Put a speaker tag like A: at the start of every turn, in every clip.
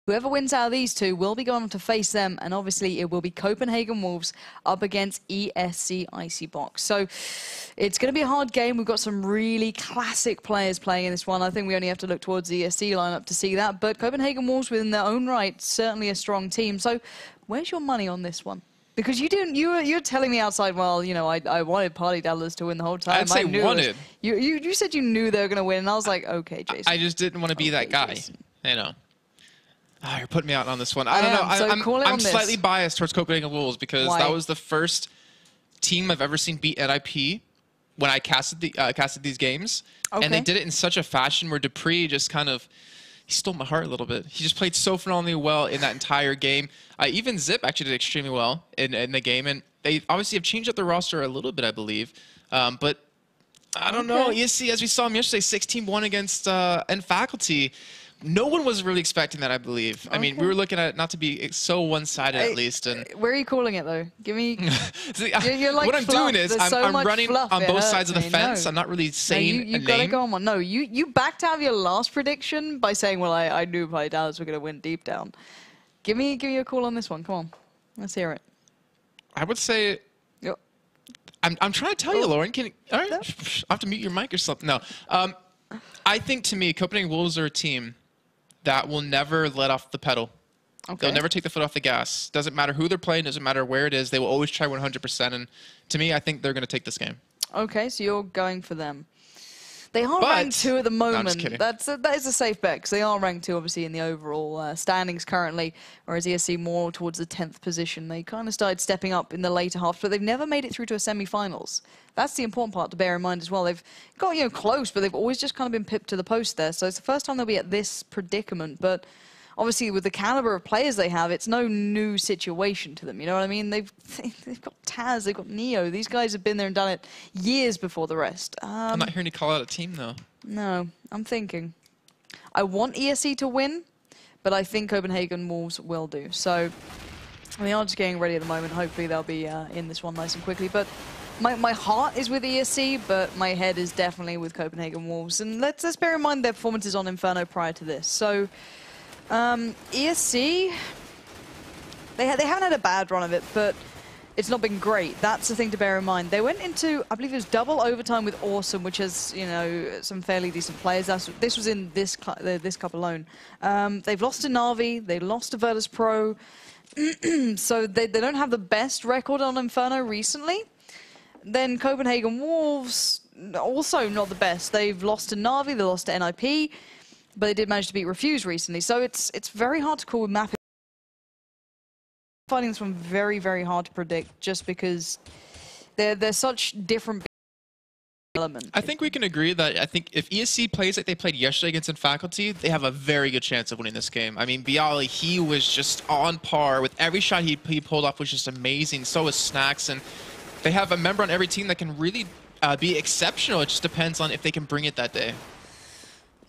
A: Whoever wins out of these two will be going on to face them, and obviously it will be Copenhagen Wolves up against ESC Icy Box. So it's going to be a hard game. We've got some really classic players playing in this one. I think we only have to look towards the ESC lineup to see that, but Copenhagen Wolves within their own right, certainly a strong team. So where's your money on this one? Because you didn't, you were telling me outside, well, you know, I wanted Party Daddlers to win the whole time.
B: I'd say wanted.
A: You said you knew they were going to win, and I was like, okay, Jason.
B: I just didn't want to be that guy.
A: Jason.
B: You know. Oh, you're putting me out on this one. I don't know. I'm slightly biased towards Copenhagen Wolves because that was the first team I've ever seen beat NIP when I casted these games. Okay. And they did it in such a fashion where Dupree just kind of... He stole my heart a little bit. He just played so phenomenally well in that entire game. Even Zip actually did extremely well in the game. And they obviously have changed up the roster a little bit, I believe. But I don't know. ESC, as we saw him yesterday, 16-1 against Faculty. No one was really expecting that, I believe. I mean, we were looking at it not to be so one-sided, at least. And
A: where are you calling it, though? Give me...
B: See,
A: you're like
B: what I'm doing is I'm running on both sides of the fence.
A: No.
B: I'm not really saying
A: you got to go on one. No, you backed out of your last prediction by saying, well, I knew Party Daddlers were going to win deep down. Give me a call on this one. Come on. Let's hear it.
B: I would say... I'm trying to tell you, Lauren. All right. I have to mute your mic or something. No. I think, to me, Copenhagen Wolves are a team that will never let off the pedal. Okay. They'll never take the foot off the gas. Doesn't matter who they're playing, doesn't matter where it is. They will always try 100%. And to me, I think they're going to take this game. Okay, so you're going for them. They are ranked 2 at the moment. No, I'm just kidding. That is a safe bet, because they are ranked 2, obviously, in the overall standings currently, whereas ESC more towards the 10th position. They kind of started stepping up in the later half, but they've never made it through to a semi-finals. That's the important part to bear in mind as well. They've got, you know, close, but they've always just kind of been pipped to the post there. So it's the first time they'll be at this predicament, but obviously with the caliber of players they have, it's no new situation to them, you know what I mean? They've got Taz, they've got Neo. These guys have been there and done it years before the rest. I'm not hearing you call out a team, though. No,
A: I'm thinking. I want ESC to win, but I think Copenhagen Wolves will do. So, I mean, I'm just getting ready at the moment. Hopefully they'll be in this one nice and quickly. But my heart is with ESC, but my head is definitely with Copenhagen Wolves. And let's bear in mind their performances on Inferno prior to this. So, ESC, they haven't had a bad run of it, but it's not been great. That's the thing to bear in mind. They went into, I believe it was double overtime with Awesome, which has, you know, some fairly decent players. This was in this cup alone. They've lost to Na'Vi, they lost to Virtus Pro, so they don't have the best record on Inferno recently. Then Copenhagen Wolves, also not the best. They've lost to Na'Vi, they lost to NIP, but they did manage to beat Refuse recently. So it's very hard to call with mapping. I'm finding this one very, very hard to predict just because they're such different elements.
B: I think we can agree that I think if ESC plays like they played yesterday against Faculty, they have a very good chance of winning this game. I mean, Bialy, he was just on par with every shot he pulled off was just amazing. So was Snacks, and they have a member on every team that can really be exceptional. It just depends on if they can bring it that day.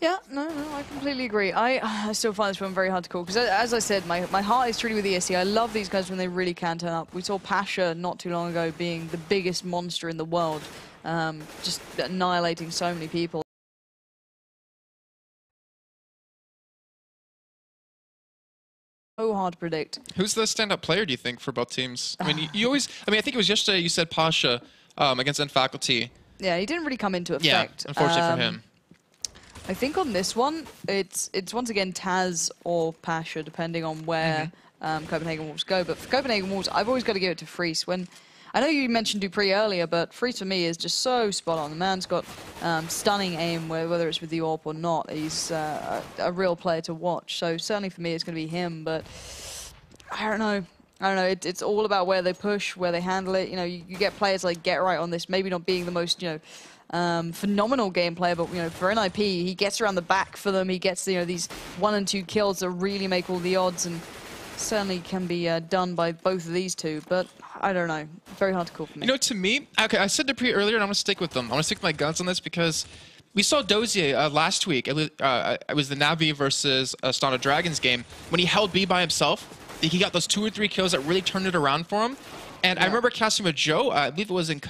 A: Yeah, no, I completely agree. I still find this one very hard to call because, as I said, my heart is truly with ESC. I love these guys when they really can turn up. We saw Pasha not too long ago being the biggest monster in the world, just annihilating so many people. So hard to predict.
B: Who's the stand-up player, do you think, for both teams? I mean, you always... I mean, I think it was yesterday you said Pasha against Faculty.
A: Yeah, he didn't really come into effect.
B: Yeah, unfortunately for him.
A: I think on this one, it's once again Taz or Pasha, depending on where Copenhagen Wolves go. But for Copenhagen Wolves, I've always got to give it to Freeze. I know you mentioned Dupree earlier, but Freeze for me is just so spot on. The man's got stunning aim, whether it's with the AWP or not. He's a real player to watch. So certainly for me, it's going to be him. But I don't know. It's all about where they push, where they handle it. You know, you get players like Get Right on this, maybe not being the most, phenomenal game player, but for NIP, he gets around the back for them. He gets these 1 and 2 kills that really make all the odds, and certainly can be done by both of these two. But I don't know, very hard to call for me.
B: You know, to me, okay, I said Dupree earlier, and I'm gonna stick with them. I'm gonna stick with my guns on this because we saw Dozier last week. It was the Navi versus Star Dragons game when he held B by himself. He got those 2 or 3 kills that really turned it around for him. And I remember casting with Joe. I believe it was in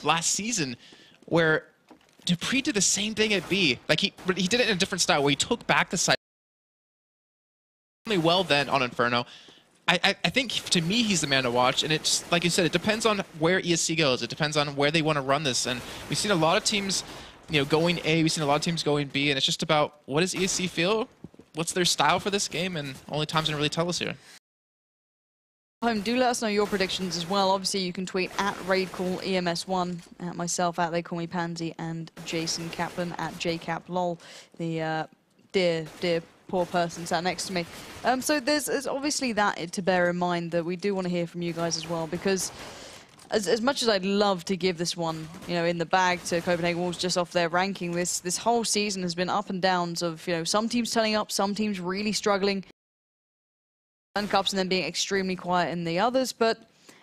B: last season, where Dupree did the same thing at B. Like he did it in a different style, where he took back the side well then on Inferno. I think, to me, he's the man to watch. And it's, like you said, it depends on where ESC goes. It depends on where they want to run this. And we've seen a lot of teams, you know, going A. We've seen a lot of teams going B. And it's just about, what does ESC feel? What's their style for this game? And only time's going to really tell us here.
A: Do let us know your predictions as well. Obviously, you can tweet at RaidCall EMS1, at myself, at They Call Me Pansy, and Jason Kaplan, at JCapLol, the dear poor person sat next to me. So there's obviously that to bear in mind, that we do want to hear from you guys as well, because as much as I'd love to give this one, you know, in the bag to Copenhagen Wolves just off their ranking, this whole season has been up and downs of, you know, some teams turning up, some teams really struggling, and cups and then being extremely quiet in the others. But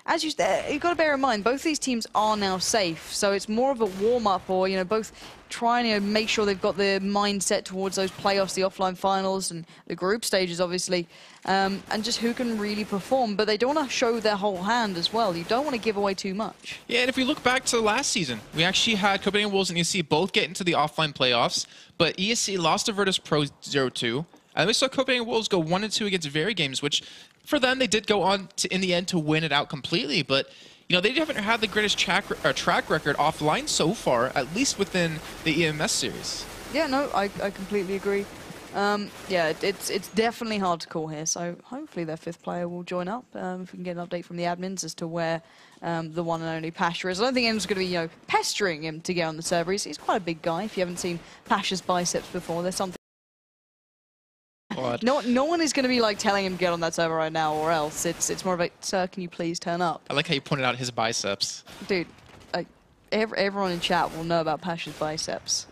A: as you've got to bear in mind, both these teams are now safe, so it's more of a warm-up, or, you know, both trying to make sure they've got their mindset towards those playoffs, the offline finals, and the group stages, obviously, and just who can really perform. But they don't want to show their whole hand as well. You don't want to give away too much. Yeah, and if we look back to last season, we actually had Copenhagen Wolves and ESC both get into the offline playoffs, but ESC lost to Virtus Pro 0-2. And we saw Copenhagen Wolves go 1-2 against Very Games, which for them, they did go on to, in the end, to win it out completely. But, you know, they haven't had the greatest track record offline so far, at least within the EMS series. Yeah, no, I completely agree. Yeah, it's definitely hard to call here. So hopefully their fifth player will join up. If we can get an update from the admins as to where the one and only Pasha is. I don't think anyone's going to be, you know, pestering him to get on the server. He's quite a big guy. If you haven't seen Pasha's biceps before, there's something. No one is going to be like telling him to get on that server right now, or else it's more of a, sir, can you please turn up? I like how you pointed out his biceps. Dude, everyone in chat will know about Pasha's biceps.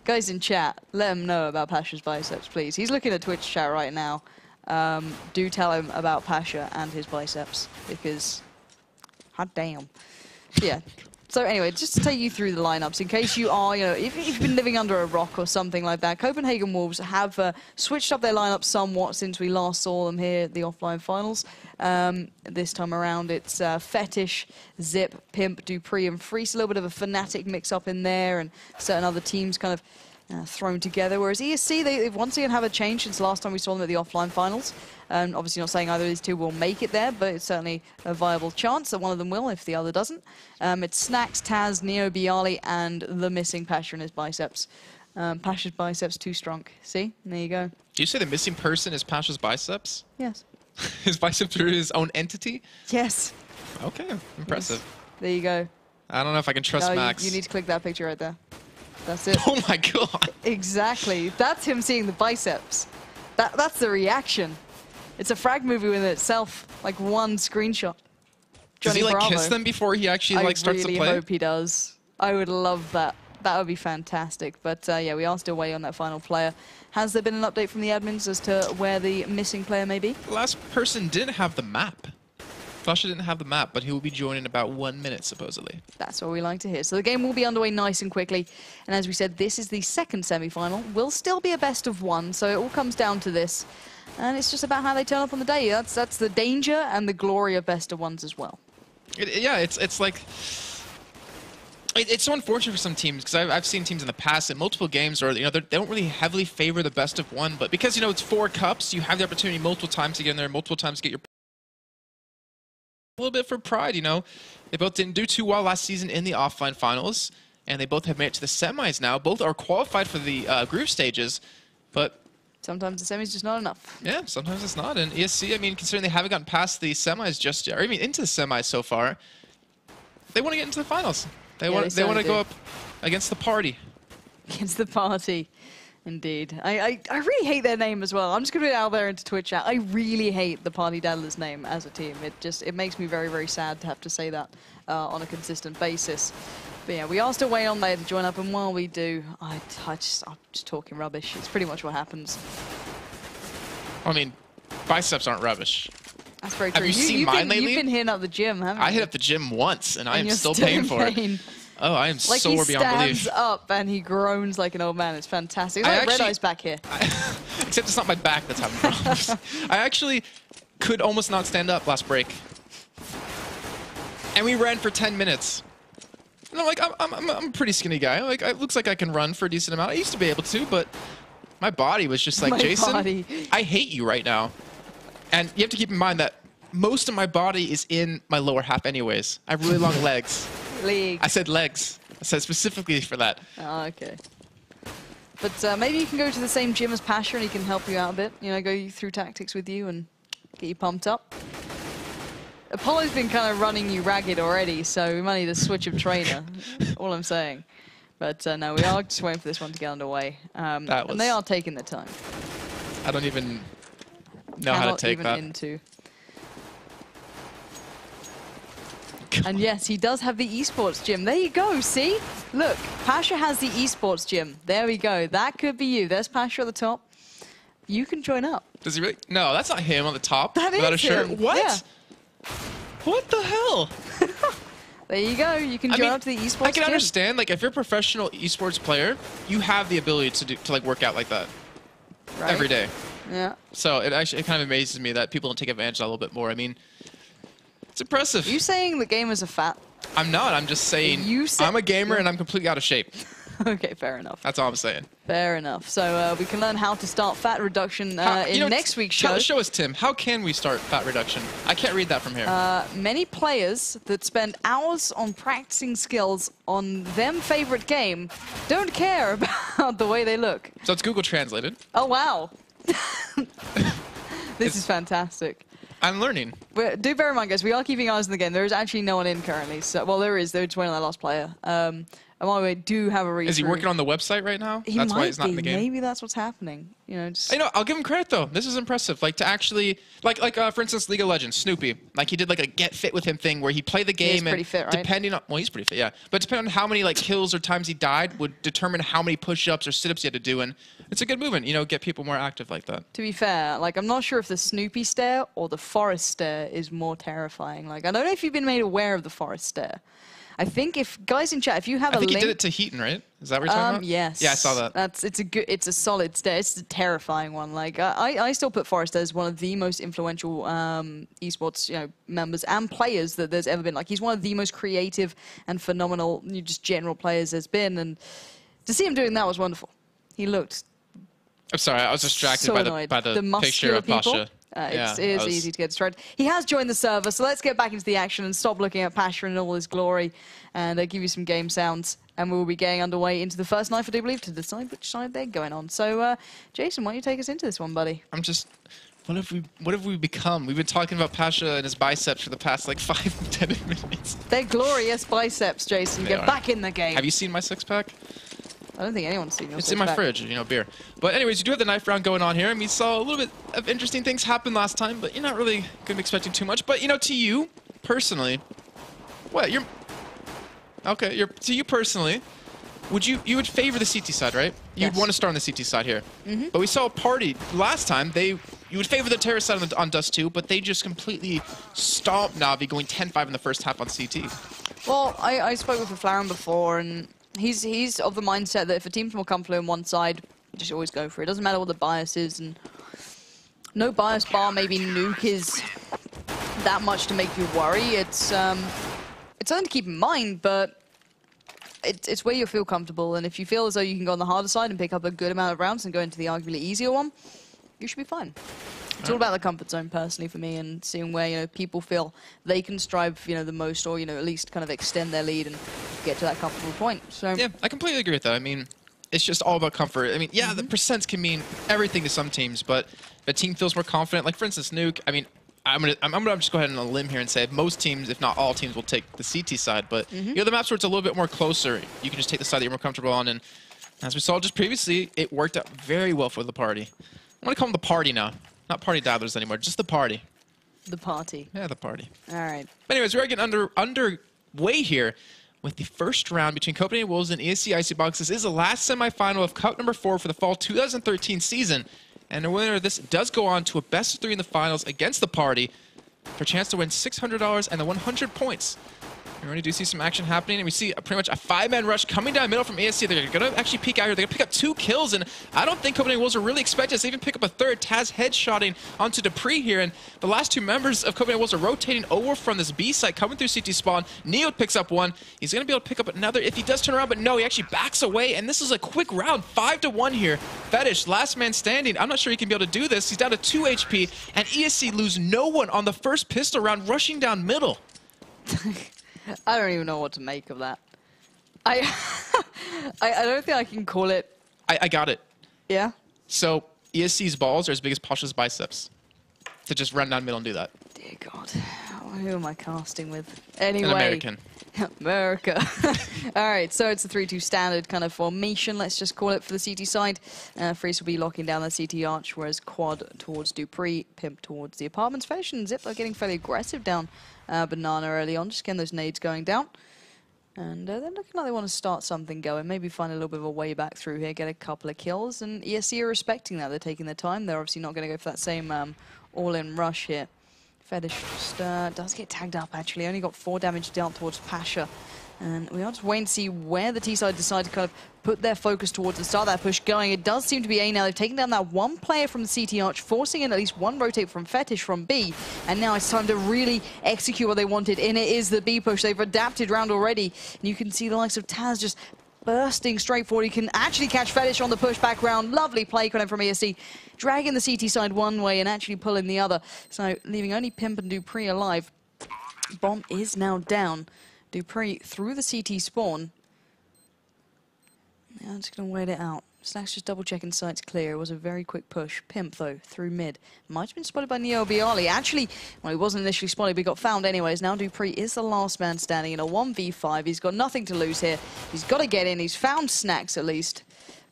A: Guys in chat, let him know about Pasha's biceps, please. He's looking at Twitch chat right now. Do tell him about Pasha and his biceps, because hot damn. Yeah. So anyway, just to take you through the lineups, in case you are, you know, if you've been living under a rock or something like that, Copenhagen Wolves have switched up their lineup somewhat since we last saw them here at the offline finals. This time around, it's Fetish, Zip, Pimp, Dupree, and Freeze. A little bit of a Fnatic mix-up in there, and certain other teams kind of thrown together. Whereas ESC, they once again have a change since last time we saw them at the offline finals. Obviously not saying either of these two will make it there, but it's certainly a viable chance that one of them will if the other doesn't. It's Snacks, Taz, Neo, Bialy, and the missing Pasha in his biceps. Pasha's biceps too strong. See? There you go. Do you say the missing person is Pasha's biceps? Yes. His biceps are his own entity? Yes. Okay, impressive. Yes. There you go. I don't know if I can trust Max. You need to click that picture right there. That's it. Oh my god. Exactly. That's him seeing the biceps. That's the reaction. It's a frag movie within itself, like one screenshot. Does he like kiss them before he actually like starts to play? I really hope he does. I would love that. That would be fantastic. But yeah, we are still waiting on that final player. Has there been an update from the admins as to where the missing player may be? The last person didn't have the map. Pasha didn't have the map, but he will be joining in about 1 minute, supposedly. That's what we like to hear. So the game will be underway nice and quickly. And as we said, this is the second semi-final. Will still be a best of one, so it all comes down to this. And it's just about how they turn up on the day. That's the danger and the glory of best of ones as well. Yeah, it's like... It's so unfortunate for some teams, because I've seen teams in the past in multiple games, or you know, they don't really heavily favor the best of one, but because, you know, it's 4 cups, you have the opportunity multiple times to get in there, multiple times to get your... A little bit for pride, you know. They both didn't do too well last season in the offline finals, and they both have made it to the semis now. Both are qualified for the group stages, but... Sometimes the semis just not enough. Yeah, sometimes it's not. And ESC, I mean, considering they haven't gotten past the semis just yet, or even into the semis so far, they want to get into the finals. They want to go up against the party. Against the party. Indeed. I really hate their name as well. I'm just going to put it out there into Twitch chat. I really hate the Party Daddlers name as a team. It makes me very, very sad to have to say that on a consistent basis. But yeah, we are still waiting on them to join up, and while we do, I'm just talking rubbish. It's pretty much what happens. I mean, biceps aren't rubbish. That's very true. Have you seen mine lately? You've been hitting up the gym, haven't you? I hit up the gym once, and I am still paying for it. Oh, I am sore beyond belief. Like, he stands up and he groans like an old man. It's fantastic. It's like Red Eye's back here. Except it's not my back that's having problems. I actually could almost not stand up last break. And we ran for 10 minutes. And I'm like, I'm a pretty skinny guy. Like, it looks like I can run for a decent amount. I used to be able to, but
B: My body was just like,
A: My
B: Jason,
A: body.
B: I hate you right now. And you have to keep in mind that most of my body is in my lower half anyways. I have really long legs. I said legs. I said specifically for that.
A: Oh, okay. But maybe you can go to the same gym as Pasha and he can help you out a bit. You know, go through tactics with you and get you pumped up. Apollo's been kind of running you ragged already, so we might need a switch of trainer. All I'm saying. But no, we are just waiting for this one to get underway. And they are taking their time.
B: I don't even know how to take that.
A: Into. And yes, he does have the esports gym. There you go, see? Look, Pasha has the esports gym. There we go. That could be you. There's Pasha at the top. You can join up.
B: Does he really? No, that's not him on the top.
A: That
B: without
A: is
B: a shirt.
A: him.
B: What?
A: Yeah.
B: What the hell?
A: There you go. You can join up to the esports gym.
B: I can understand, like, if you're a professional esports player, you have the ability to like work out like that every day.
A: Yeah.
B: So it kind of amazes me that people don't take advantage of that a little bit more. I mean, it's impressive.
A: You saying the gamers are fat?
B: I'm not. I'm just saying I'm a gamer and I'm completely out of shape.
A: Okay, fair enough.
B: That's all I'm saying.
A: Fair enough. So we can learn how to start fat reduction in next week's show.
B: Show us, Tim. How can we start fat reduction? I can't read that from here.
A: Many players that spend hours on practicing skills on them favorite game don't care about the way they look.
B: So it's Google translated.
A: Oh, wow. This is fantastic.
B: I'm learning.
A: Do bear in mind, guys, we are keeping eyes on the game. There is actually no one in currently. So, well, there is. They're just waiting on their last player. And while we do have a read.
B: Is he working on the website right now?
A: That's
B: why he's not in the game.
A: Maybe that's what's happening. You know, just...
B: I'll give him credit though. This is impressive. Like to actually, like for instance, League of Legends, Snoopy. Like he did like a get fit with him thing where he played the game
A: he's pretty fit, right?
B: Depending on, well, he's pretty fit, yeah. But depending on how many like kills or times he died would determine how many push-ups or sit-ups he had to do. And it's a good movement, you know, get people more active like that.
A: To be fair, like I'm not sure if the Snoopy stare or the forest stare is more terrifying. Like I don't know if you've been made aware of the forest stare. I think if guys in chat, if you have a link,
B: I think he did it to Heaton, right? Is that what you're talking about?
A: Yes.
B: Yeah, I saw that.
A: It's a solid stare. It's a terrifying one. Like I still put Forrest as one of the most influential esports members and players that there's ever been. Like he's one of the most creative and phenomenal just general players there's been, and to see him doing that was wonderful. He looked.
B: I'm sorry, I was distracted
A: so
B: by the picture of Pasha.
A: It is easy to get distracted. He has joined the server, so let's get back into the action and stop looking at Pasha in all his glory and give you some game sounds. And we will be getting underway into the first knife, I do believe, to decide which side they're going on. So, Jason, why don't you take us into this one, buddy?
B: I'm just... What have we become? We've been talking about Pasha and his biceps for the past, like, 5-10 minutes.
A: They're glorious biceps, Jason. Get back in the game.
B: Have you seen my six-pack?
A: I don't think anyone's seen your
B: It's in my fridge, you know, beer. But anyways, you do have the knife round going on here, and we saw a little bit of interesting things happen last time, but you're not really going to be expecting too much. But, you know, to you, personally, to you personally, you would favor the CT side, right? You'd want to start on the CT side here. But we saw a party last time, you would favor the terrorist side on Dust 2, but they just completely stomped Na'Vi, going 10-5 in the first half on CT.
A: Well, I spoke with Flaren before, and he's of the mindset that if a team's more comfortable on one side, just always go for it. It doesn't matter what the bias is, and no bias bar maybe nuke is that much to make you worry. It's something to keep in mind, but it's where you feel comfortable, and if you feel as though you can go on the harder side and pick up a good amount of rounds and go into the arguably easier one, you should be fine. It's all about the comfort zone, personally, for me, and seeing where people feel they can strive, the most, or at least kind of extend their lead and get to that comfortable point. So
B: yeah, I completely agree with that. I mean, it's just all about comfort. I mean, yeah, the percents can mean everything to some teams, but if a team feels more confident, like for instance, Nuke. I mean, I'm gonna just go ahead on a limb here and say most teams, if not all teams, will take the CT side. But the maps where it's a little bit more closer, you can just take the side that you're more comfortable on. And as we saw just previously, it worked out very well for the party. I'm gonna call them the party now. Not party dabblers anymore, just the party.
A: The party.
B: Yeah, the party.
A: All right.
B: But anyways, we're getting underway here with the first round between Copenhagen Wolves and ESC ICY. This is the last semifinal of Cup number 4 for the fall 2013 season. And the winner of this does go on to a best of 3 in the finals against the party for a chance to win $600 and the 100 points. We already do see some action happening, and we see pretty much a 5-man rush coming down middle from ESC. They're going to actually peek out here. They're going to pick up 2 kills, and I don't think Copenhagen Wolves are really expecting us to even pick up a third. Taz headshotting onto dupreeh here, and the last 2 members of Copenhagen Wolves are rotating over from this B site, coming through CT spawn. Neo picks up 1. He's going to be able to pick up another if he does turn around, but no, he actually backs away, and this is a quick round, 5-1 here. Fetish, last man standing. I'm not sure he can be able to do this. He's down to 2 HP, and ESC lose no one on the first pistol round, rushing down middle.
A: I don't even know what to make of that. I don't think I can call it.
B: I got it.
A: Yeah?
B: So ESC's balls are as big as Pasha's biceps. To just run down middle and do that.
A: Dear God. Who am I casting with? Anyway.
B: An American.
A: America. All right, so it's a 3-2 standard kind of formation, let's just call it, for the CT side. Freeze will be locking down the CT arch, whereas Quad towards dupreeh, Pimp towards the apartments. Fetish and Zip are getting fairly aggressive down Banana early on, just getting those nades going down. And they're looking like they want to start something going, maybe find a little bit of a way back through here, get a couple of kills, and ESC are respecting that. They're taking their time. They're obviously not going to go for that same all-in rush here. Fetish just, does get tagged up, actually. Only got 4 damage dealt towards Pasha. And we are just waiting to see where the T-side decide to kind of put their focus towards and start that push going. It does seem to be A now. They've taken down that 1 player from the CT arch, forcing in at least 1 rotate from Fetish from B. And now it's time to really execute what they wanted. And it is the B push. They've adapted round already. And you can see the likes of Taz just bursting straight forward. He can actually catch Fetish on the pushback round. Lovely play coming from ESC. Dragging the CT side one way and actually pulling the other. So leaving only Pimp and dupreeh alive. Bomb is now down. dupreeh through the CT spawn. Now I'm just going to wait it out. Snack's just double checking sights clear. It was a very quick push. Pimp, though, through mid. Might have been spotted by Neo Bialy. Actually, well, he wasn't initially spotted, but he got found anyways. Now dupreeh is the last man standing in a 1v5. He's got nothing to lose here. He's got to get in. He's found Snacks, at least.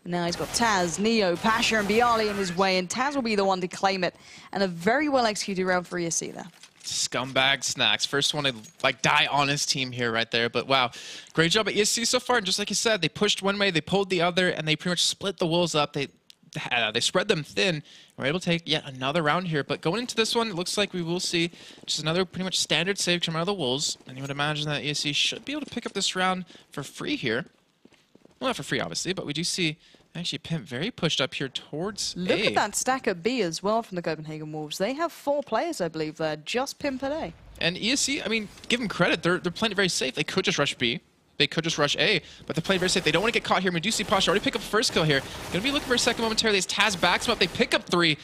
A: But now he's got Taz, Neo, Pasha, and Bialy in his way, and Taz will be the one to claim it. And a very well-executed round for ESC there.
B: Scumbag Snacks. First one to like die on his team here right there. But wow, great job at ESC so far. And just like you said, they pushed one way, they pulled the other, and they pretty much split the Wolves up. They spread them thin. We're able to take yet another round here. But going into this one, it looks like we will see just another pretty much standard save come out of the Wolves. And you would imagine that ESC should be able to pick up this round for free here. Well, not for free, obviously, but we do see actually Pimp very pushed up here towards A.
A: Look at that stack at B as well from the Copenhagen Wolves. They have 4 players, I believe, there. Just Pimp at A.
B: And ESC, I mean, give them credit. They're playing it very safe. They could just rush B. They could just rush A, but they're playing very safe. They don't want to get caught here. We do see Pasha already pick up the first kill here. Going to be looking for a second momentarily as Taz backs him up. They pick up 3.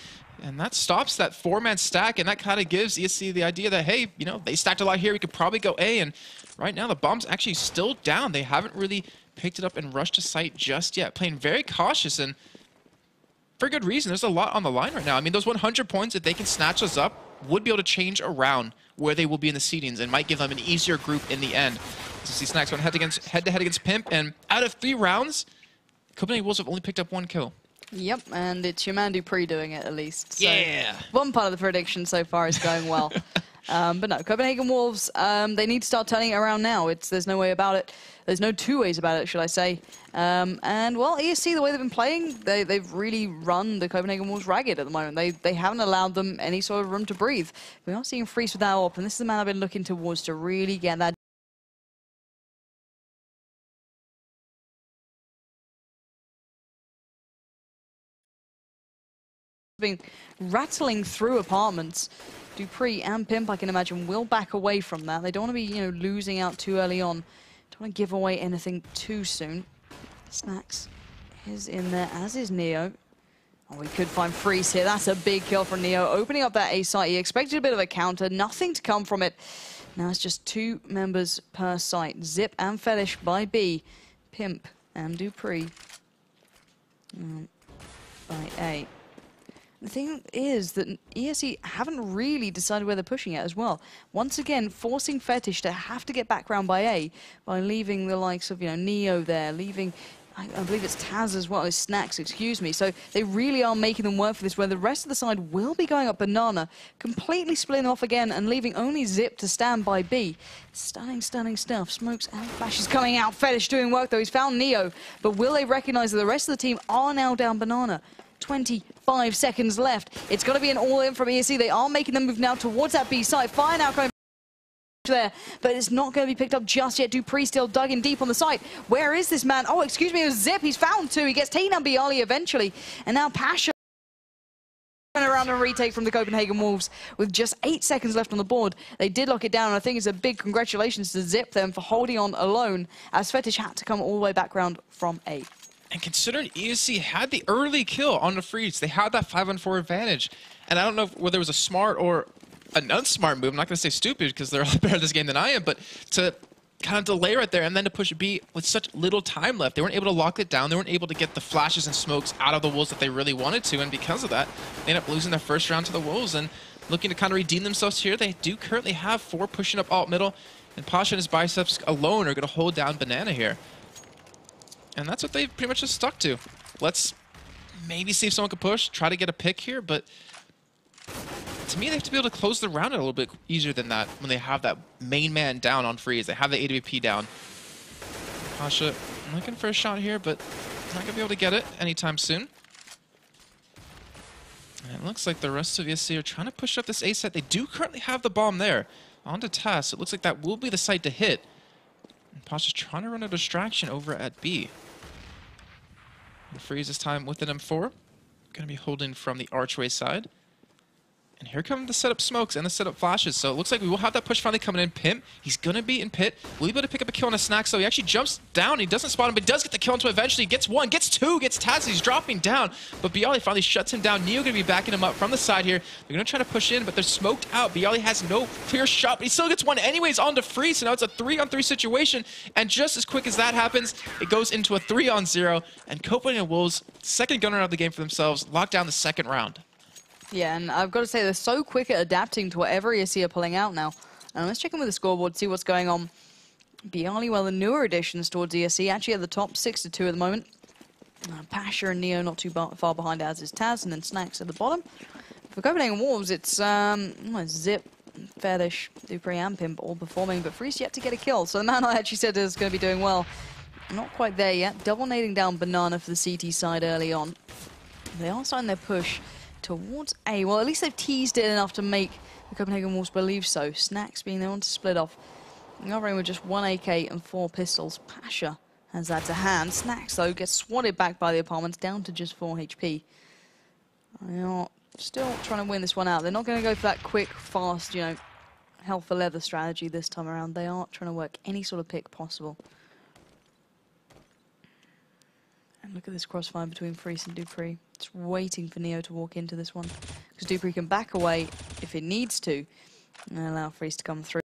B: And that stops that 4-man stack, and that kind of gives ESC the idea that, hey, you know, they stacked a lot here. We could probably go A, and right now the bomb's actually still down. They haven't really picked it up and rushed to site just yet. Playing very cautious, and for good reason. There's a lot on the line right now. I mean, those 100 points, if they can snatch us up, would be able to change around where they will be in the seedings and might give them an easier group in the end. So see Snacks going head-to-head against Pimp, and out of 3 rounds, Copenhagen Wolves have only picked up 1 kill.
A: Yep, and it's your man dupreeh doing it at least. So
B: yeah.
A: One part of the prediction so far is going well. But no, Copenhagen Wolves, they need to start turning it around now. There's no way about it. There's no 2 ways about it, should I say. And, well, ESC, the way they've been playing, they've really run the Copenhagen Wolves ragged at the moment. They haven't allowed them any sort of room to breathe. We are seeing Freeze with that up, and this is the man I've been looking towards to really get that been rattling through apartments. dupreeh and Pimp, I can imagine, will back away from that. They don't want to be, you know, losing out too early on. Don't want to give away anything too soon. Snacks is in there, as is Neo. Oh, we could find Freeze here. That's a big kill from Neo. Opening up that A site. He expected a bit of a counter. Nothing to come from it. Now it's just 2 members per site. Zip and Fetish by B. Pimp and dupreeh by A. The thing is that ESC haven't really decided where they're pushing it as well. Once again, forcing Fetish to have to get back round by A by leaving the likes of, you know, Neo there, leaving, I believe it's Taz as well as Snacks, excuse me. So they really are making them work for this, where the rest of the side will be going up Banana, completely splitting off again and leaving only Zip to stand by B. Stunning, stunning stuff. Smokes and flashes coming out. Fetish doing work though. He's found Neo, but will they recognize that the rest of the team are now down Banana? 25 seconds left. It's got to be an all-in from ESC. They are making the move now towards that B site. Fire now coming there, but it's not going to be picked up just yet. Dupree still dug in deep on the site. Where is this man? Oh, excuse me, it was Zip. He's found two. He gets taken on Bialy eventually, and now Pasha around and retake from the Copenhagen Wolves with just 8 seconds left on the board. They did lock it down, and I think it's a big congratulations to Zip them for holding on alone, as Fetish had to come all the way back round from A.
B: And considering ESC had the early kill on the freeze, they had that 5-on-4 advantage. And I don't know whether it was a smart or an unsmart move. I'm not going to say stupid because they're a lot better at this game than I am, but to kind of delay right there and then to push B with such little time left. They weren't able to lock it down. They weren't able to get the flashes and smokes out of the Wolves that they really wanted to, and because of that, they ended up losing their first round to the Wolves and looking to kind of redeem themselves here. They do currently have 4 pushing up alt middle, and Pasha and his biceps alone are going to hold down Banana here. And that's what they've pretty much just stuck to. Let's maybe see if someone can push, try to get a pick here, but to me, they have to be able to close the round a little bit easier than that when they have that main man down on freeze. They have the AWP down. Pasha looking for a shot here, but not going to be able to get it anytime soon. And it looks like the rest of ESC are trying to push up this A set. They do currently have the bomb there. On to Tess. It looks like that will be the site to hit. And Pasha's trying to run a distraction over at B. And freeze this time with an M4. Going to be holding from the archway side. And here come the setup smokes and the setup flashes. So it looks like we will have that push finally coming in. Pimp, he's going to be in pit. Will he be able to pick up a kill on a snack? So he actually jumps down. He doesn't spot him, but does get the kill into eventually. He gets 1, gets 2, gets Taz. He's dropping down. But Bialy finally shuts him down. Neo going to be backing him up from the side here. They're going to try to push in, but they're smoked out. Bialy has no clear shot, but he still gets 1 anyways on to freeze. So now it's a 3-on-3 situation. And just as quick as that happens, it goes into a 3-on-0. And Copenhagen Wolves, second gunner of the game for themselves, lock down the second round.
A: Yeah, and I've got to say, they're so quick at adapting to whatever ESC are pulling out now. Let's check in with the scoreboard, see what's going on. Bialy, well, the newer additions towards ESC, actually at the top, 6-2 at the moment. Pasha and Neo not too far behind, as is Taz, and then Snacks at the bottom. For Copenhagen Wolves, it's Zip, Fetish, Dupree, and Pimp all performing, but Freeze yet to get a kill. So the man I actually said is going to be doing well. Not quite there yet. Double nading down Banana for the CT side early on. They are starting their push towards A. Well, at least they've teased it enough to make the Copenhagen Wolves believe so. Snacks being the one to split off. Covering with just 1 AK and 4 pistols. Pasha has that to hand. Snacks, though, gets swatted back by the apartments, down to just 4 HP. They are still trying to win this one out. They're not going to go for that quick, fast, you know, hell for leather strategy this time around. They are trying to work any sort of pick possible. And look at this crossfire between Freeze and Dupree. It's waiting for Neo to walk into this one, because Dupree can back away if it needs to and allow Freeze to come through.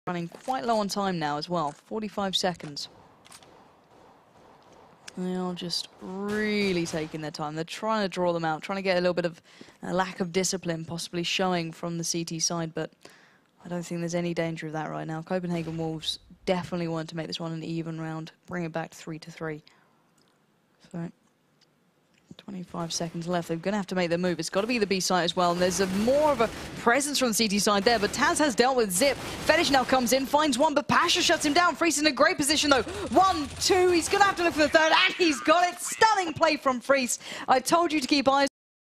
A: Running quite low on time now as well, 45 seconds. They are just really taking their time. They're trying to draw them out, trying to get a little bit of a lack of discipline possibly showing from the CT side, but I don't think there's any danger of that right now. Copenhagen Wolves definitely want to make this one an even round, bring it back 3-3. So, 25 seconds left. They're going to have to make their move. It's got to be the B side as well. And there's more of a presence from the CT side there, but Taz has dealt with Zip. Fetish now comes in, finds 1, but Pasha shuts him down. Freeze in a great position, though. 1, 2, he's going to have to look for the third, and he's got it. Stunning play from Freeze. I told you to keep eyes.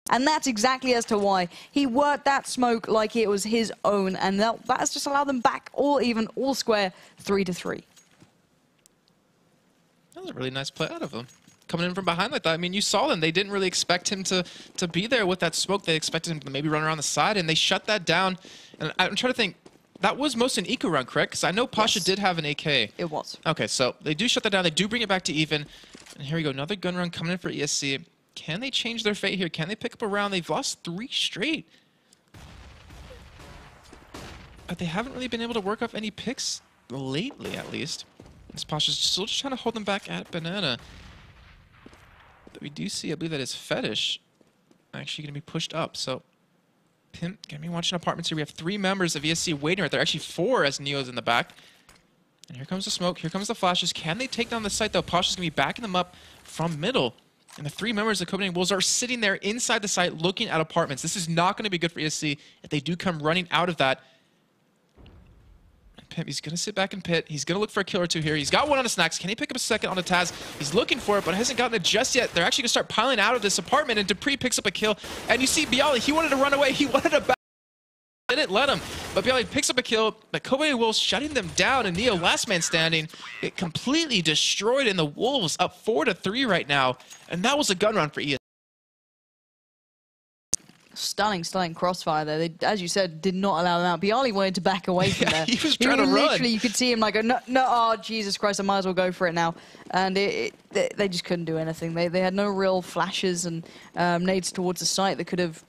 A: And that's exactly as to why. He worked that smoke like it was his own, and that's just allowed them back all even, all square, 3-3.
B: That was a really nice play out of him. Coming in from behind like that. I mean, you saw them. They didn't really expect him to be there with that smoke. They expected him to maybe run around the side, and they shut that down. And I'm trying to think. That was most an eco round, correct? Because I know Pasha did have an AK.
A: It was.
B: Okay, so they do shut that down. They do bring it back to even. And here we go. Another gun run coming in for ESC. Can they change their fate here? Can they pick up a round? They've lost 3 straight. But they haven't really been able to work off any picks lately, at least. This Pasha's still just trying to hold them back at Banana. But we do see, I believe that is Fetish actually going to be pushed up. So Pimp going to be watching apartments here. We have 3 members of ESC waiting right there. Actually 4 as Neo's in the back. And here comes the smoke. Here comes the flashes. Can they take down the site, though? Pasha's going to be backing them up from middle. And the 3 members of the Copenhagen Wolves are sitting there inside the site looking at apartments. This is not going to be good for ESC if they do come running out of that. Pimp, he's going to sit back in pit. He's going to look for a kill or two here. He's got one on the Snacks. Can he pick up a second on the Taz? He's looking for it, but hasn't gotten it just yet. They're actually going to start piling out of this apartment, and Dupree picks up a kill. And you see Bialy, he wanted to run away. He wanted to back. Didn't let him, but Bialy picks up a kill. But Copenhagen Wolves shutting them down, and Neo, last man standing, get completely destroyed, and the Wolves up 4-3 right now. And that was a gun run for ESC.
A: Stunning crossfire there. They, as you said, did not allow them out. Bialy wanted to back away from there.
B: He was trying to run.
A: Literally, you could see him like, no, oh, Jesus Christ, I might as well go for it now. And they just couldn't do anything. They had no real flashes and nades towards the site that could have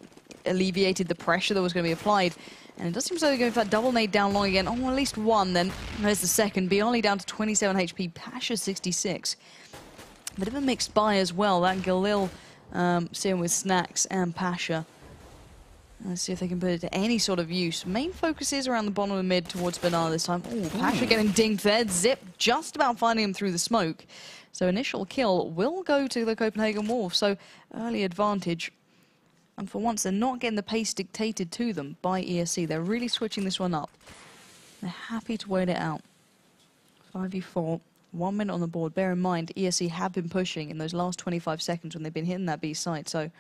A: alleviated the pressure that was going to be applied. And it does seem as though they're going for that double nade down long again. Oh, at least one then. There's the second. Bialy down to 27 HP. Pasha 66. Bit of a mixed buy as well. That Galil sitting with Snacks and Pasha. Let's see if they can put it to any sort of use. Main focus is around the bottom of mid towards Banana this time. Oh, Pasha getting dinked there. Zip just about finding him through the smoke. So initial kill will go to the Copenhagen Wolves. So early advantage. And for once, they're not getting the pace dictated to them by ESC. They're really switching this one up. They're happy to wait it out. 5v4, 1 minute on the board. Bear in mind, ESC have been pushing in those last 25 seconds when they've been hitting that B site. So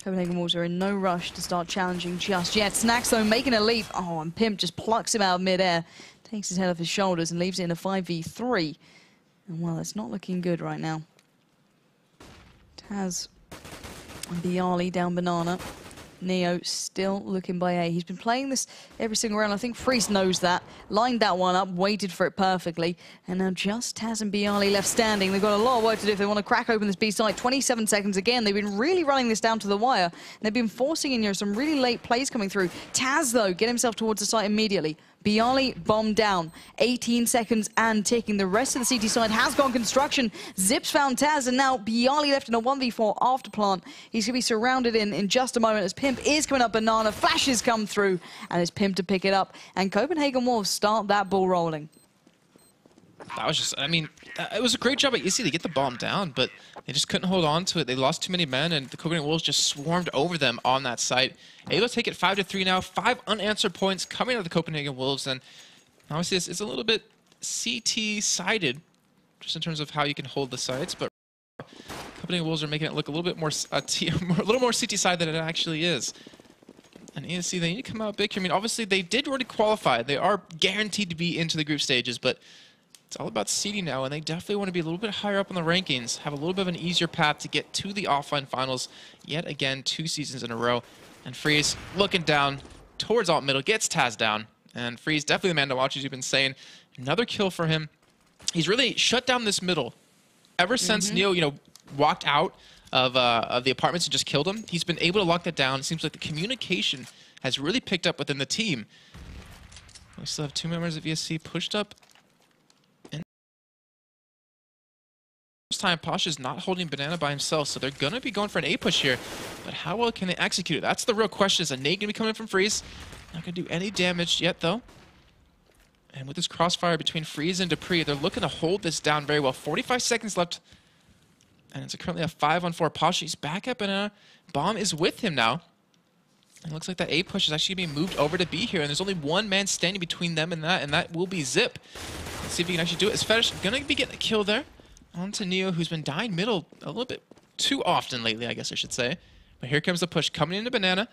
A: Copenhagen Wolves are in no rush to start challenging just yet. Snacks, though, making a leap. Oh, and Pimp just plucks him out of midair, takes his head off his shoulders and leaves it in a 5v3. And, well, it's not looking good right now. Taz and Bialy down Banana. Neo still looking by A. He's been playing this every single round. I think Freeze knows that. Lined that one up, waited for it perfectly. And now just Taz and Bialy left standing. They've got a lot of work to do if they want to crack open this B site. 27 seconds again. They've been really running this down to the wire. They've been forcing in some really late plays coming through. Taz, though, get himself towards the site immediately. Bialy bombed down. 18 seconds and ticking. The rest of the CT side has gone construction. Zips found Taz, and now Bialy left in a 1v4 after plant. He's going to be surrounded in just a moment as Pimp is coming up Banana. Flashes come through, and it's Pimp to pick it up. And Copenhagen Wolves start that ball rolling.
B: That was just, I mean, it was a great job at ESC to get the bomb down, but they just couldn't hold on to it. They lost too many men, and the Copenhagen Wolves just swarmed over them on that site. Able to take it 5-3 now. 5 unanswered points coming out of the Copenhagen Wolves, and obviously this is a little bit CT-sided, just in terms of how you can hold the sites, but Copenhagen Wolves are making it look a little bit more, a little more CT-side than it actually is. And ESC, they need to come out big here. I mean, obviously they did already qualify. They are guaranteed to be into the group stages, but it's all about seeding now, and they definitely want to be a little bit higher up on the rankings, have a little bit of an easier path to get to the offline finals yet again 2 seasons in a row. And Freeze looking down towards alt middle, gets Taz down. And Freeze, definitely the man to watch, as you've been saying. Another kill for him. He's really shut down this middle. Ever since Neo, walked out of the apartments and just killed him, he's been able to lock that down. It seems like the communication has really picked up within the team. We still have 2 members of ESC pushed up. This time, Pasha's not holding Banana by himself, so they're going to be going for an A push here. But how well can they execute it? That's the real question. Is a nade going to be coming in from Freeze? Not going to do any damage yet, though. And with this crossfire between Freeze and Dupree, they're looking to hold this down very well. 45 seconds left. And it's currently a 5-on-4. Pasha's back at Banana. Bomb is with him now. It looks like that A push is actually being moved over to B here, and there's only one man standing between them and that will be Zip. Let's see if he can actually do it. Is Fetish going to be getting a kill there? On to Neo, who's been dying middle a little bit too often lately, I guess I should say. But here comes the push coming into Banana.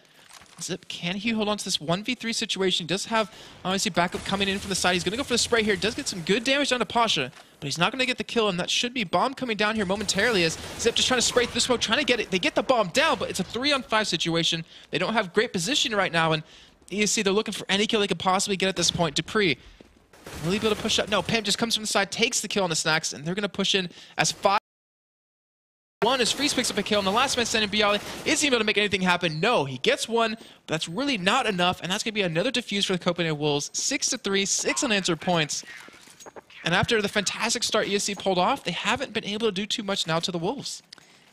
B: Zip, can he hold on to this 1v3 situation? He does have, obviously, backup coming in from the side. He's going to go for the spray here. Does get some good damage down to Pasha, but he's not going to get the kill, and that should be bomb coming down here momentarily as Zip just trying to spray through the smoke, trying to get it. They get the bomb down, but it's a 3-on-5 situation. They don't have great position right now, and ESC, they're looking for any kill they could possibly get at this point. Dupree, will he be able to push up? No, Pimp just comes from the side, takes the kill on the Snacks, and they're going to push in as 5-1 as Freeze picks up a kill, and the last man standing, Bialy, is he able to make anything happen? No, he gets one, but that's really not enough, and that's going to be another defuse for the Copenhagen Wolves. 6-3, 6 unanswered points. And after the fantastic start ESC pulled off, they haven't been able to do too much now to the Wolves.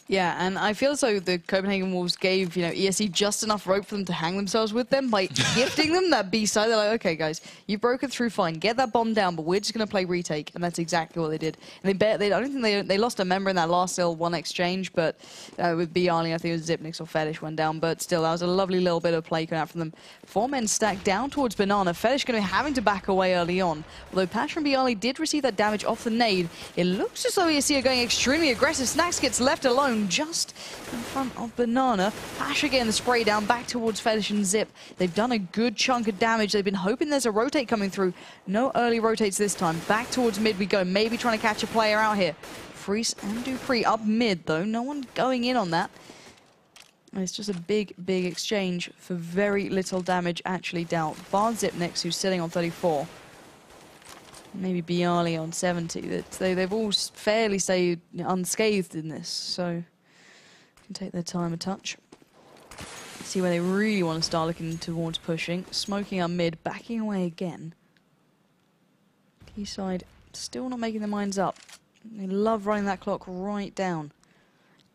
A: Yeah, and I feel as though the Copenhagen Wolves gave, ESC just enough rope for them to hang themselves with them by gifting them that B side. They're like, okay, guys, you broke it through fine. Get that bomb down, but we're just going to play retake. And that's exactly what they did. And I don't think they lost a member in that last little one exchange, but with B Arling, I think it was Zipnix or Fetish went down. But still, that was a lovely little bit of play coming out from them. 4 men stacked down towards Banana. Fetish going to be having to back away early on. Although Pasha and B Arling did receive that damage off the nade, it looks as though ESC are going extremely aggressive. Snacks gets left alone just in front of Banana. Pasha getting the spray down back towards Fetish and Zip. They've done a good chunk of damage. They've been hoping there's a rotate coming through. No early rotates this time. Back towards mid we go. Maybe trying to catch a player out here. Freeze and Dupree up mid though. No one going in on that. And it's just a big, big exchange for very little damage actually dealt. Bar Zipnix, who's sitting on 34. Maybe Bialy on 70. They've all fairly stayed unscathed in this, so can take their time a touch. See where they really want to start looking towards pushing. Smoking up mid, backing away again. Key side still not making their minds up. They love running that clock right down.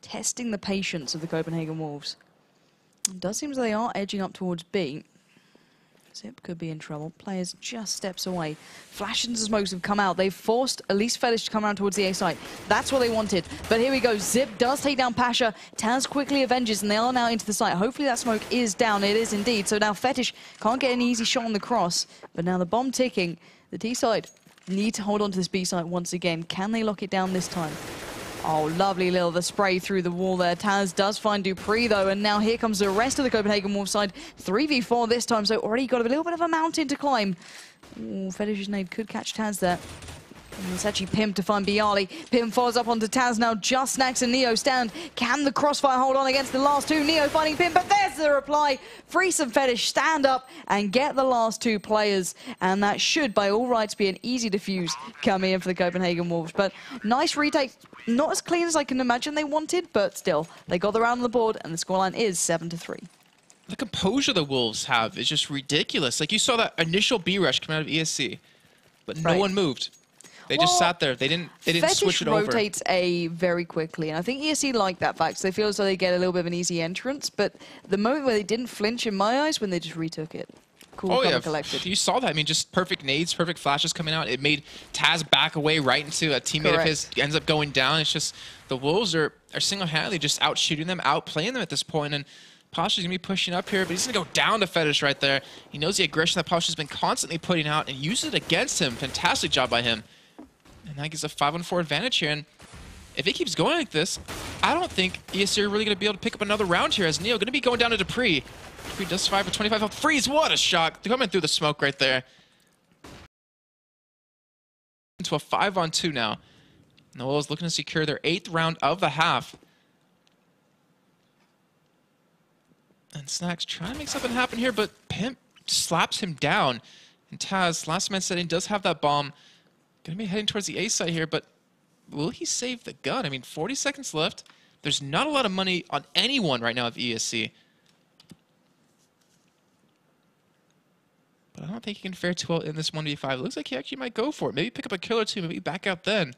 A: Testing the patience of the Copenhagen Wolves. It does seem as though they are edging up towards B. Zip could be in trouble. Players just steps away. Flashes and smokes have come out. They've forced at least Fetish to come around towards the A site. That's what they wanted. But here we go. Zip does take down Pasha. Taz quickly avenges, and they are now into the site. Hopefully that smoke is down. It is indeed. So now Fetish can't get an easy shot on the cross. But now the bomb ticking. The T side need to hold on to this B site once again. Can they lock it down this time? Oh, lovely little the spray through the wall there. Taz does find Dupree, though, and now here comes the rest of the Copenhagen Wolves side. 3v4 this time, so already got a little bit of a mountain to climb. Ooh, Fetish's nade could catch Taz there. And it's actually Pimp to find Bialy. Pimp follows up onto Taz now. Just Snacks and Neo stand. Can the crossfire hold on against the last two? Neo finding Pimp, but there's the reply. Freeze and Fetish stand up and get the last two players. And that should, by all rights, be an easy defuse coming in for the Copenhagen Wolves. But nice retake. Not as clean as I can imagine they wanted, but still, they got the round on the board, and the scoreline is 7-3.
B: The composure the Wolves have is just ridiculous. Like, you saw that initial B rush coming out of ESC, but no one moved. They just sat there. They didn't switch it over.
A: Fetish rotates A very quickly, and I think ESC like that fact. So they feel as though they get a little bit of an easy entrance, but the moment where they didn't flinch in my eyes when they just retook it. Cool,
B: oh yeah,
A: collected.
B: You saw that. I mean, just perfect nades, perfect flashes coming out. It made Taz back away right into a teammate of his. Ends up going down. It's just the Wolves are single-handedly just out shooting them, outplaying them at this point, and Pasha's going to be pushing up here, but he's going to go down to Fetish right there. He knows the aggression that Pasha's been constantly putting out and uses it against him. Fantastic job by him. And that gives a 5-on-4 advantage here. And if it keeps going like this, I don't think ESC are really going to be able to pick up another round here, as Neo going to be going down to Dupree. Dupree does survive with 25 health. Freeze, what a shot. Coming through the smoke right there. Into a 5-on-2 now. And the Wolves looking to secure their 8th round of the half. And Snacks trying to make something happen here, but Pimp slaps him down. And Taz, last man setting, does have that bomb. Going to be heading towards the A side here, but will he save the gun? I mean, 40 seconds left. There's not a lot of money on anyone right now of ESC. But I don't think he can fare too well in this 1v5. It looks like he actually might go for it. Maybe pick up a kill or two, maybe back out then.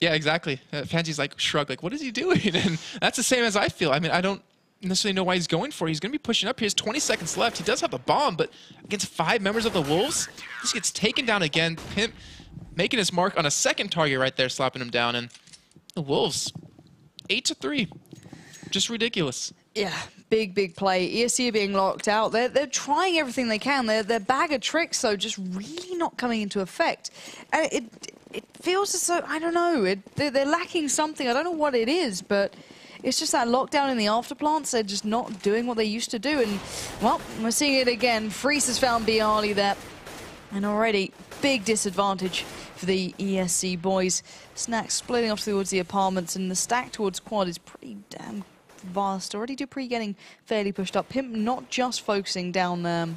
B: Yeah, exactly. Fancy's like, shrug, like, what is he doing? And that's the same as I feel. I mean, I don't necessarily know why he's going for it. He's going to be pushing up. He has 20 seconds left. He does have a bomb, but against 5 members of the Wolves, this gets taken down again. Pimp making his mark on a second target right there, slapping him down. And the Wolves, 8-3. Just ridiculous.
A: Yeah, big, big play. ESC are being locked out. They're trying everything they can. Their bag of tricks, though, just really not coming into effect. And it feels as though, I don't know, they're lacking something. I don't know what it is, but it's just that lockdown in the afterplants. They're just not doing what they used to do. And, well, we're seeing it again. Freeze has found Bialy there. And already, big disadvantage for the ESC boys. Snacks splitting off towards the apartments, and the stack towards quad is pretty damn vast. Already Dupree getting fairly pushed up. Pimp not just focusing down the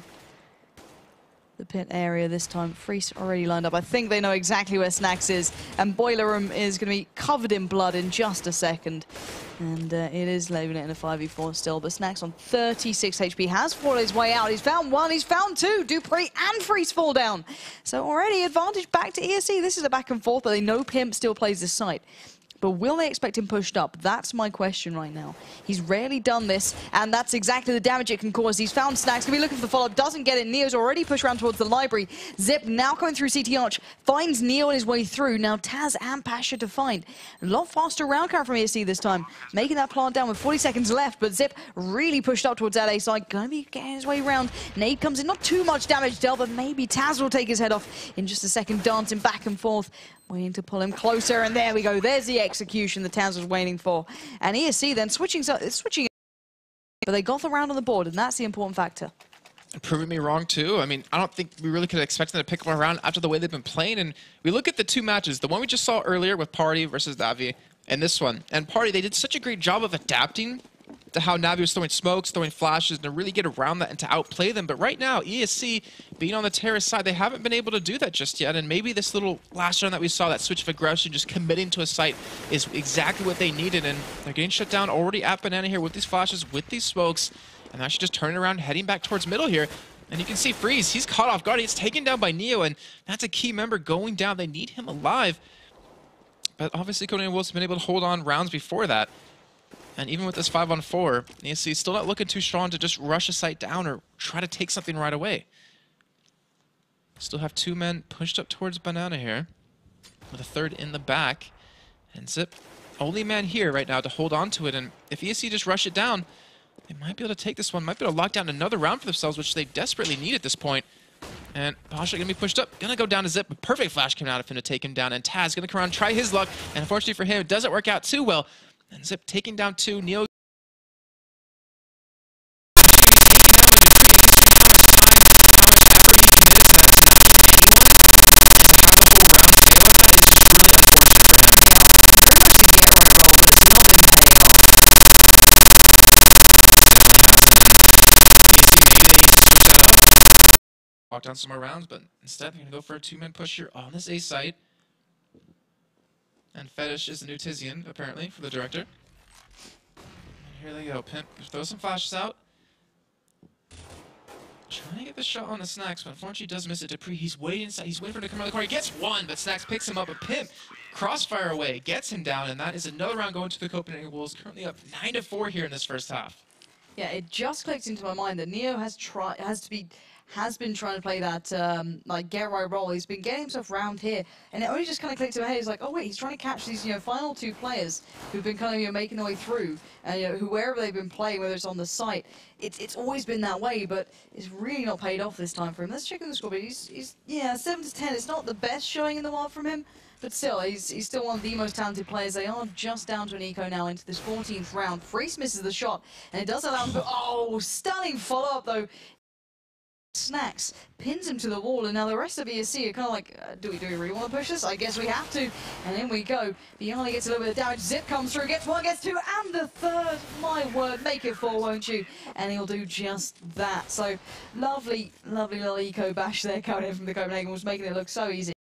A: pit area this time. Freeze already lined up. I think they know exactly where Snacks is, and Boiler Room is going to be covered in blood in just a second. And it is leaving it in a 5v4 still, but Snacks on 36 HP has fought his way out. He's found one, he's found two. Dupree and Freeze fall down. So already advantage back to ESC. This is a back and forth, but they know Pimp still plays this site. But will they expect him pushed up? That's my question right now. He's rarely done this, and that's exactly the damage it can cause. He's found Snacks, gonna be looking for the follow-up, doesn't get it. Neo's already pushed around towards the library. Zip now coming through CTH, finds Neo on his way through. Now Taz and Pasha to find. A lot faster round count from ESC this time, making that plant down with 40 seconds left, but Zip really pushed up towards that A side, gonna be getting his way around. Nade comes in, not too much damage dealt, but maybe Taz will take his head off in just a second, dancing back and forth. Waiting to pull him closer, and there we go. There's the execution that Taz was waiting for. And ESC then switching, but they got the round on the board, and that's the important factor.
B: And proving me wrong, too. I mean, I don't think we really could have expected them to pick up a round after the way they've been playing. And we look at the two matches, the one we just saw earlier with Party versus Navi, and this one. And Party, they did such a great job of adapting to how Navi was throwing smokes, throwing flashes, and to really get around that and to outplay them. But right now, ESC, being on the terrace side, they haven't been able to do that just yet. And maybe this little last round that we saw, that switch of aggression, just committing to a site, is exactly what they needed. And they're getting shut down already at Banana here with these flashes, with these smokes. And actually just turning around, heading back towards middle here. And you can see Freeze, he's caught off guard. He's taken down by Neo, and that's a key member going down. They need him alive. But obviously, Codename Wolves have been able to hold on rounds before that. And even with this 5-on-4, ESC is still not looking too strong to just rush a site down or try to take something right away. Still have two men pushed up towards Banana here, with a third in the back. And Zip, only man here right now to hold on to it. And if ESC just rush it down, they might be able to take this one, might be able to lock down another round for themselves, which they desperately need at this point. And Pasha gonna be pushed up, gonna go down to Zip. A perfect flash coming out of him to take him down. And Taz gonna come around, try his luck. And unfortunately for him, it doesn't work out too well. And Zip taking down two. Neo walk down some more rounds, but instead they're gonna go for a two-man push here on this A site. And Fetish is the new Tizian, apparently, for the director. And here they go. Pimp throw some flashes out. Trying to get the shot on the Snacks, but unfortunately he does miss it. Dupree, he's waiting inside. He's waiting for him to come around the corner. He gets one, but Snacks picks him up. But Pimp, crossfire away, gets him down, and that is another round going to the Copenhagen Wolves. Currently up 9-4 here in this first half.
A: Yeah, it just clicked into my mind that Neo has been trying to play that like get right role. He's been getting himself round here, and it only just kind of clicked in my head. He's like, oh wait, he's trying to catch these final two players who've been kind of making their way through, and whoever they've been playing, whether it's on the site, it's always been that way, but it's really not paid off this time for him. Let's check in the score. But he's 7 to 10. It's not the best showing in the world from him. But still, he's still one of the most talented players. They are just down to an eco now into this 14th round. Freeze misses the shot, and it does allow him to go. Oh, stunning follow-up, though. Snacks pins him to the wall, and now the rest of ESC are kind of like, do we really want to push this? I guess we have to. And in we go. Biali gets a little bit of damage. Zip comes through, gets one, gets two, and the third. My word, make it four, won't you? And he'll do just that. So lovely, lovely little eco bash there coming in from the Copenhagen Wolves, making it look so easy.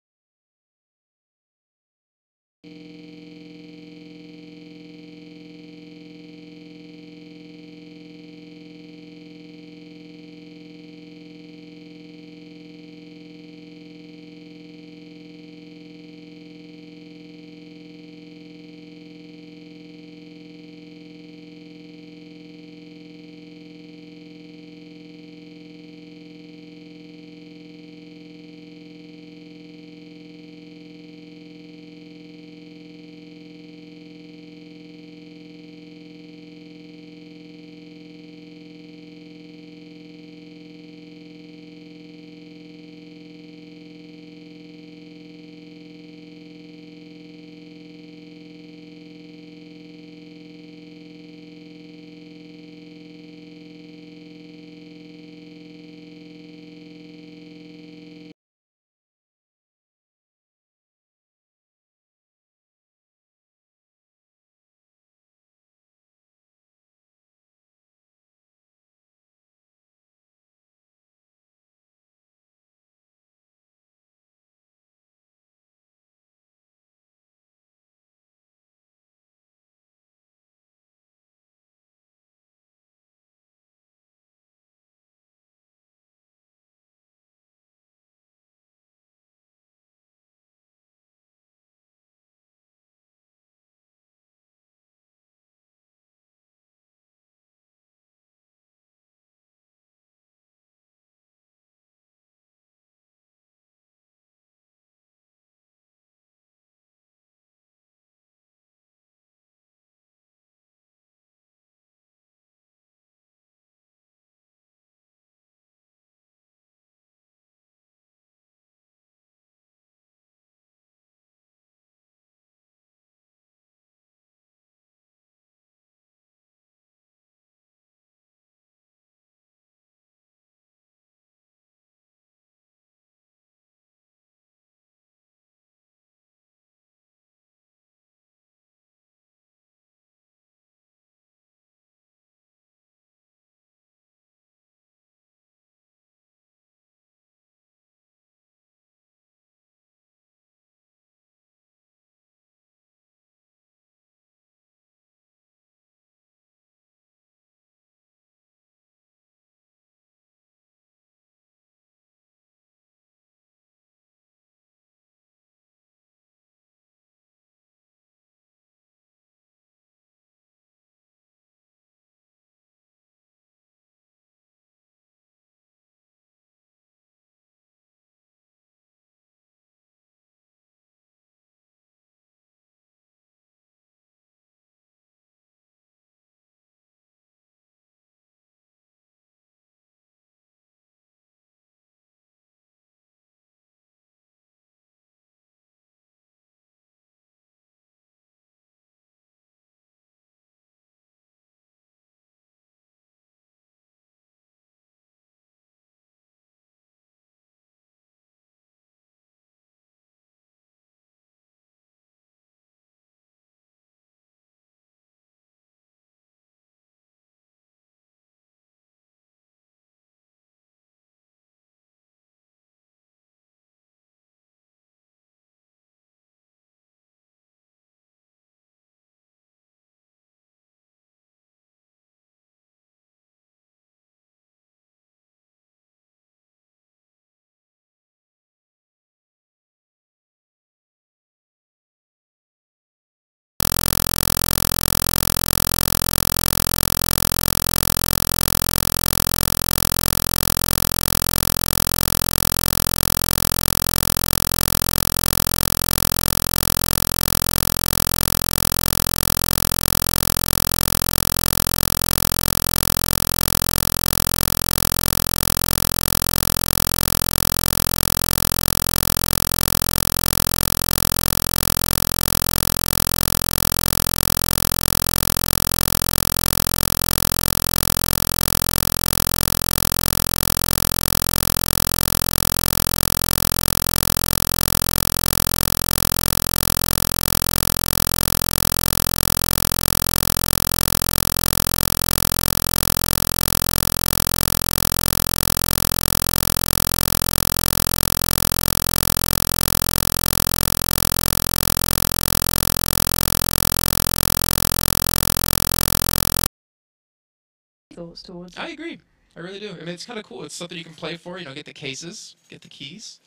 A: thoughts towards it.
B: I agree. I really do. I mean, it's kind of cool. It's something you can play for. You know, get the cases, get the keys.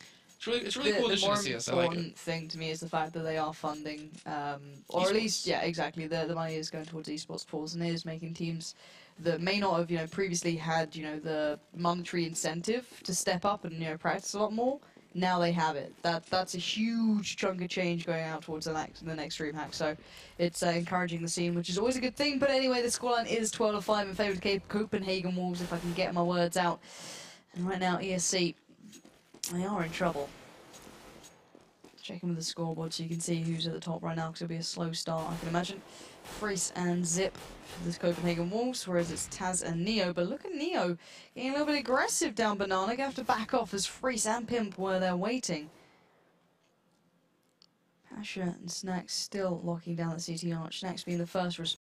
B: It's really cool addition to CS. I like it.
A: The more important thing to me is the fact that they are funding, or at least, yeah, exactly. The money is going towards esports pools, and it is making teams that may not have, you know, previously had, you know, the monetary incentive to step up and, you know, practice a lot more. Now they have it. That's a huge chunk of change going out towards the next DreamHack. So it's encouraging the scene, which is always a good thing. But anyway, the scoreline is 12-5 in favour of the Copenhagen Wolves, if I can get my words out. And right now, ESC, they are in trouble. Checking with the scoreboard so you can see who's at the top right now, because it'll be a slow start, I can imagine. Freeze and Zip for the Copenhagen Wolves, whereas it's Taz and Neo. But look at Neo getting a little bit aggressive down Banana. Gonna have to back off as Freeze and Pimp were there waiting. Pasha and Snacks still locking down the CT arch. Snacks being the first response.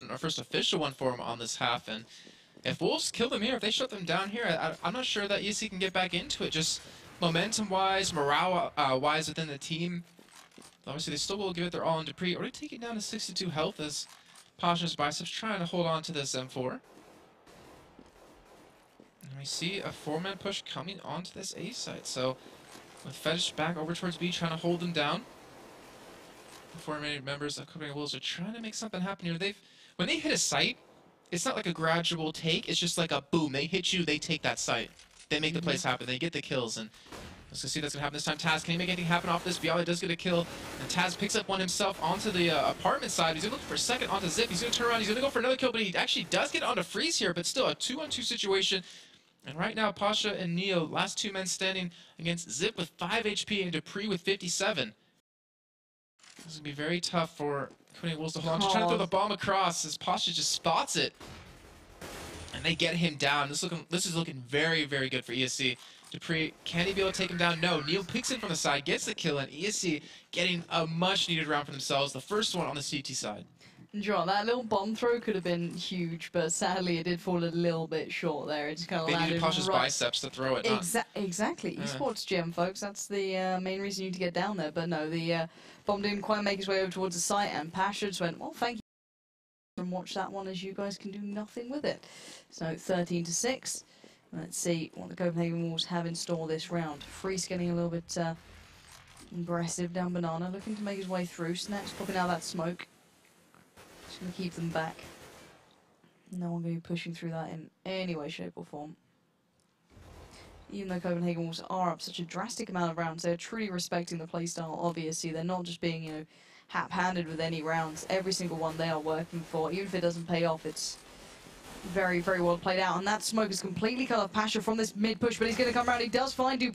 B: Our first official one for him on this half, and if Wolves kill them here, if they shut them down here, I'm not sure that ESC can get back into it. Just momentum-wise, morale-wise within the team. Obviously, they still will give it their all in Dupree. Already taking down to 62 health as Pasha's Biceps trying to hold on to this M4. And we see a 4-man push coming onto this A site. So with Fetish back over towards B, trying to hold them down. The 4 remaining members of Copenhagen Wolves are trying to make something happen here. When they hit a site, it's not like a gradual take. It's just like a boom. They hit you, they take that site. They make the plays happen. They get the kills. And let's see that's going to happen this time. Taz, can he make anything happen off this? Bialy does get a kill. And Taz picks up one himself onto the apartment side. He's going to look for a second onto Zip. He's going to turn around. He's going to go for another kill, but he actually does get onto Freeze here, but still a 2-on-2 situation. And right now, Pasha and Neo, last 2 men standing against Zip with 5 HP and Dupree with 57. This is going to be very tough for Copenhagen Wolves to hold on. Just trying to throw the bomb across as Pasha just spots it. And they get him down. This is looking very, very good for ESC. Dupree, can he be able to take him down? No. Neil picks it from the side, gets the kill, and ESC getting a much-needed round for themselves. The first one on the CT side.
A: John, that little bomb throw could have been huge, but sadly it did fall a little bit short there. It just kind of landed.
B: They needed Pasha's biceps to throw it.
A: Exactly. Esports gym, folks. That's the main reason you need to get down there. But no, the bomb didn't quite make its way over towards the site, and Pasha just went, well, thank you. And watch that one as you guys can do nothing with it. So 13-6. Let's see what the Copenhagen Wolves have in store this round. Freeze getting a little bit aggressive down Banana, looking to make his way through. Snaps popping out that smoke. Just going to keep them back. No one going to be pushing through that in any way, shape or form. Even though Copenhagen Wolves are up such a drastic amount of rounds, they're truly respecting the playstyle of ESC. They're not just being, you know, hap-handed with any rounds. Every single one they are working for. Even if it doesn't pay off, it's very, very well played out. And that smoke is completely cut off Pasha from this mid-push, but he's going to come around. He does find Dupree.